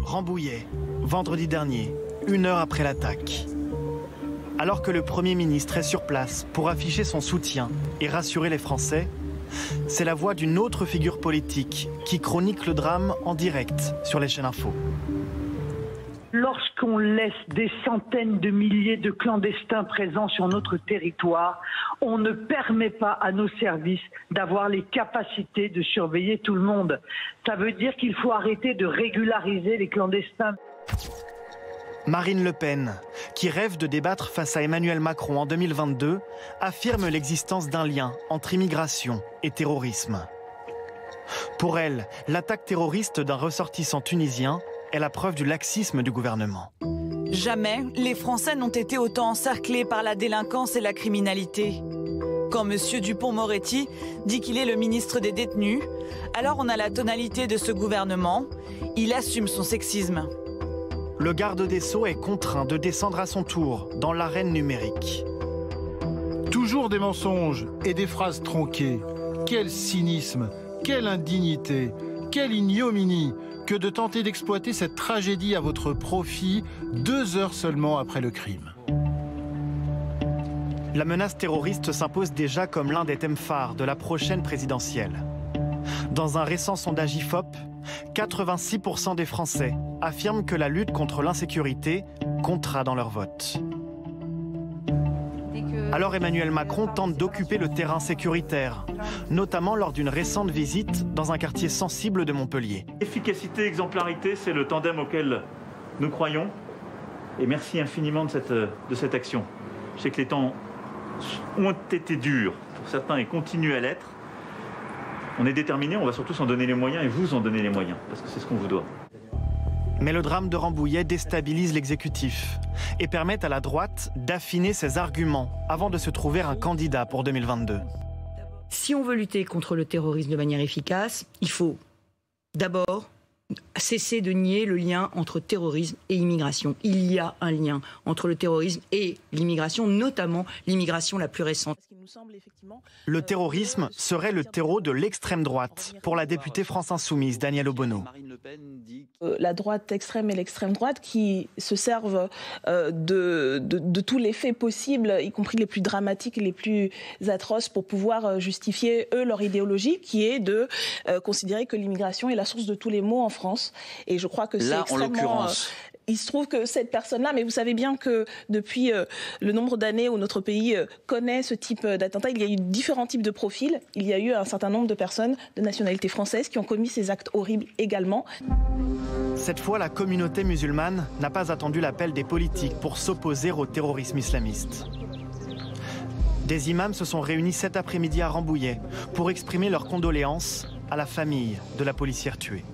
Rambouillet, vendredi dernier, 1 heure après l'attaque. Alors que le Premier ministre est sur place pour afficher son soutien et rassurer les Français, c'est la voix d'une autre figure politique qui chronique le drame en direct sur les chaînes info. Lorsqu'on laisse des centaines de milliers de clandestins présents sur notre territoire, on ne permet pas à nos services d'avoir les capacités de surveiller tout le monde. Ça veut dire qu'il faut arrêter de régulariser les clandestins. Marine Le Pen, qui rêve de débattre face à Emmanuel Macron en 2022, affirme l'existence d'un lien entre immigration et terrorisme. Pour elle, l'attaque terroriste d'un ressortissant tunisien est la preuve du laxisme du gouvernement. Jamais les Français n'ont été autant encerclés par la délinquance et la criminalité. Quand M. Dupond-Moretti dit qu'il est le ministre des détenus, alors on a la tonalité de ce gouvernement. Il assume son sexisme. Le garde des Sceaux est contraint de descendre à son tour dans l'arène numérique. Toujours des mensonges et des phrases tronquées. Quel cynisme, quelle indignité, quelle ignominie que de tenter d'exploiter cette tragédie à votre profit 2 heures seulement après le crime. La menace terroriste s'impose déjà comme l'un des thèmes phares de la prochaine présidentielle. Dans un récent sondage IFOP, 86% des Français affirment que la lutte contre l'insécurité comptera dans leur vote. Alors Emmanuel Macron tente d'occuper le terrain sécuritaire, notamment lors d'une récente visite dans un quartier sensible de Montpellier. Efficacité, exemplarité, c'est le tandem auquel nous croyons. Et merci infiniment de cette action. Je sais que les temps ont été durs pour certains et continuent à l'être. On est déterminés, on va surtout s'en donner les moyens et vous en donner les moyens, parce que c'est ce qu'on vous doit. Mais le drame de Rambouillet déstabilise l'exécutif et permet à la droite d'affiner ses arguments avant de se trouver un candidat pour 2022. Si on veut lutter contre le terrorisme de manière efficace, il faut d'abord cesser de nier le lien entre terrorisme et immigration. Il y a un lien entre le terrorisme et l'immigration, notamment l'immigration la plus récente. Le terrorisme serait le terreau de l'extrême droite, pour la députée France Insoumise, Danielle Obono. La droite extrême et l'extrême droite qui se servent de tous les faits possibles, y compris les plus dramatiques et les plus atroces, pour pouvoir justifier, eux, leur idéologie, qui est de considérer que l'immigration est la source de tous les maux en France. Et je crois que c'est extrêmement... Il se trouve que cette personne-là, mais vous savez bien que depuis le nombre d'années où notre pays connaît ce type d'attentat, il y a eu différents types de profils. Il y a eu un certain nombre de personnes de nationalité française qui ont commis ces actes horribles également. Cette fois, la communauté musulmane n'a pas attendu l'appel des politiques pour s'opposer au terrorisme islamiste. Des imams se sont réunis cet après-midi à Rambouillet pour exprimer leurs condoléances à la famille de la policière tuée.